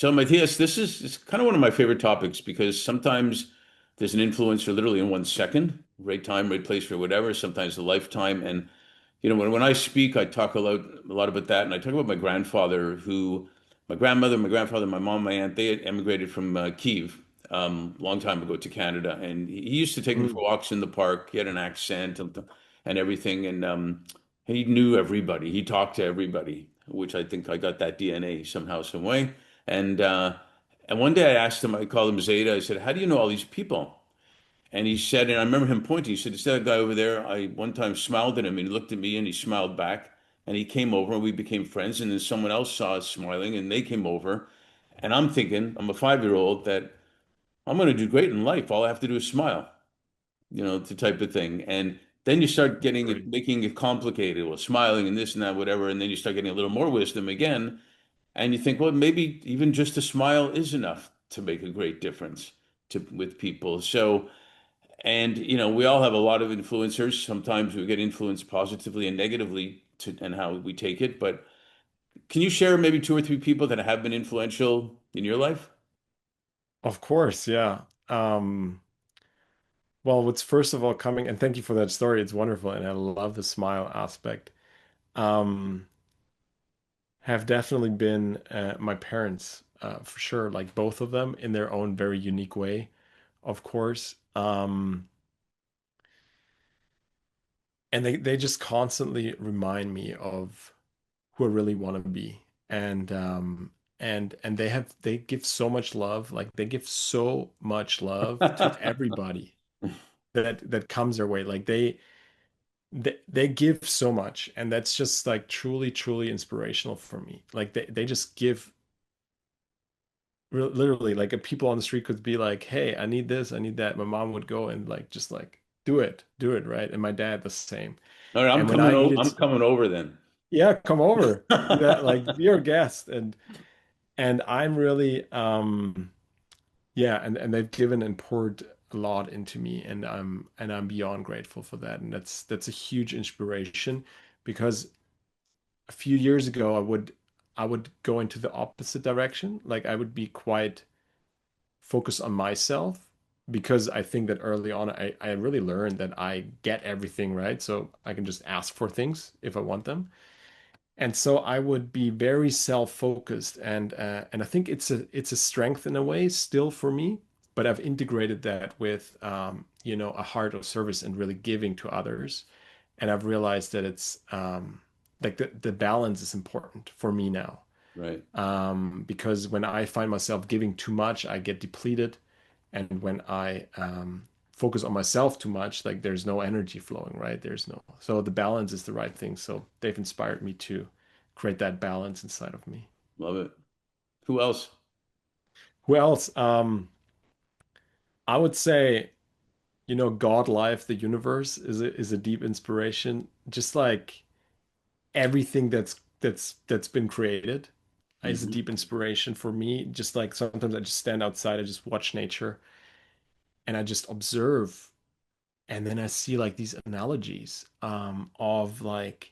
So, Matthias, this is it's kind of one of my favorite topics because sometimes there's an influencer literally in 1 second, right time, right place for whatever, sometimes a lifetime. And, when I speak, I talk a lot about that. And I talk about my grandfather, my grandmother, my grandfather, my mom, my aunt, they had emigrated from Kiev long time ago to Canada. And he used to take me for Mm. walks in the park. He had an accent and everything. And he knew everybody. He talked to everybody, which I think I got that DNA somehow, some way. And uh, and one day I asked him, I called him Zeta. I said, "How do you know all these people?" And he said, and I remember him pointing. He said, "It's that guy over there." I one time smiled at him, and he looked at me, and he smiled back. And he came over, and we became friends. And then someone else saw us smiling, and they came over. And I'm thinking, I'm a 5-year-old that I'm going to do great in life. All I have to do is smile, the type of thing. And then you start getting it, Great. making it complicated, well, smiling and this and that, whatever. And then you start getting a little more wisdom again. And you think, well, maybe even just a smile is enough to make a great difference with people. So, and we all have a lot of influencers. Sometimes we get influenced positively and negatively and how we take it. But can you share maybe two or three people that have been influential in your life? Of course, yeah. Well, what's first of all coming, and thank you for that story. It's wonderful, and I love the smile aspect. Um, have definitely been my parents, for sure, like both of them in their own very unique way, of course. And they just constantly remind me of who I really want to be. And they give so much love, like they give so much love to everybody that comes their way. Like they give so much, and that's just like truly inspirational for me. Like they just give literally, like if people on the street could be like, "Hey, I need this, I need that." My mom would go and like just like do it, right? And my dad the same. All right, And when I I'm needed, coming over then. yeah, come over, do that, like be our guest. And I'm really yeah, and they've given and poured a lot into me, and I'm beyond grateful for that. And that's a huge inspiration because a few years ago I would go into the opposite direction. Like I would be quite focused on myself because I think that early on I really learned that I get everything right. So I can just ask for things if I want them. And so I would be very self-focused, and I think it's a strength in a way still for me, but I've integrated that with a heart of service and really giving to others. And I've realized that it's like the balance is important for me now. Right, Because when I find myself giving too much, I get depleted, and when I focus on myself too much, like there's no energy flowing, right? There's no, so the balance is the right thing. So they've inspired me to create that balance inside of me. love it. Who else? Who else? I would say, God, life, the universe is a deep inspiration. Just like everything that's been created is a Hmm. deep inspiration for me. Just like sometimes I just stand outside, I just watch nature and I just observe, and then I see like these analogies of like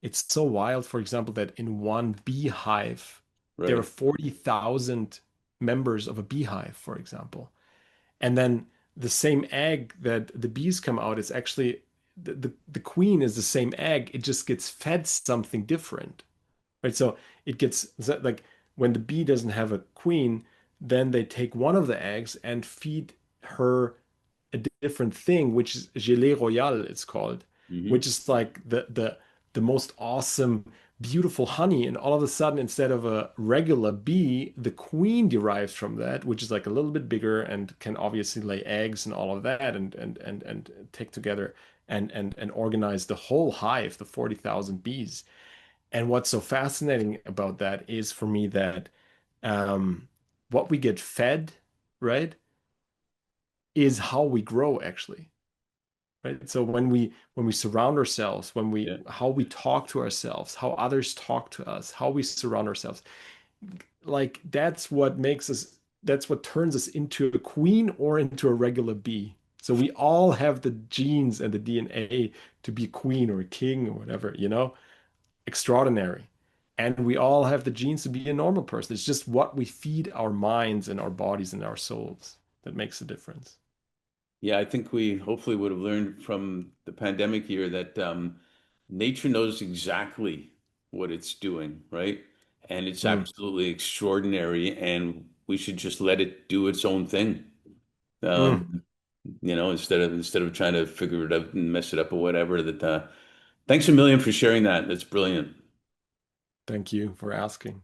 it's so wild, for example, that in one beehive there are Right. 40,000 members of a beehive, for example. And then the same egg that the bees come out is actually the queen is the same egg. It just gets fed something different, right? So it gets like when the bee doesn't have a queen, then they take one of the eggs and feed her a different thing, which is gelée royale, it's called, Hmm. which is like the most awesome, beautiful honey. And all of a sudden, instead of a regular bee, the queen derives from that, which is like a little bit bigger and can obviously lay eggs and all of that, and take together and organize the whole hive, the 40,000 bees. And what's so fascinating about that is for me that um, what we get fed, right, is how we grow actually, right? So when we surround ourselves, when we Yeah. how we talk to ourselves, how others talk to us, how we surround ourselves, like that's what turns us into a queen or into a regular bee. So we all have the genes and the DNA to be a queen or a king or whatever, extraordinary. And we all have the genes to be a normal person. It's just what we feed our minds and our bodies and our souls that makes a difference. Yeah, I think we hopefully would have learned from the pandemic year that nature knows exactly what it's doing, right? And it's Mm, absolutely extraordinary, and we should just let it do its own thing. mm. Um, instead of trying to figure it out and mess it up or whatever. Thanks a million for sharing that. That's brilliant. Thank you for asking.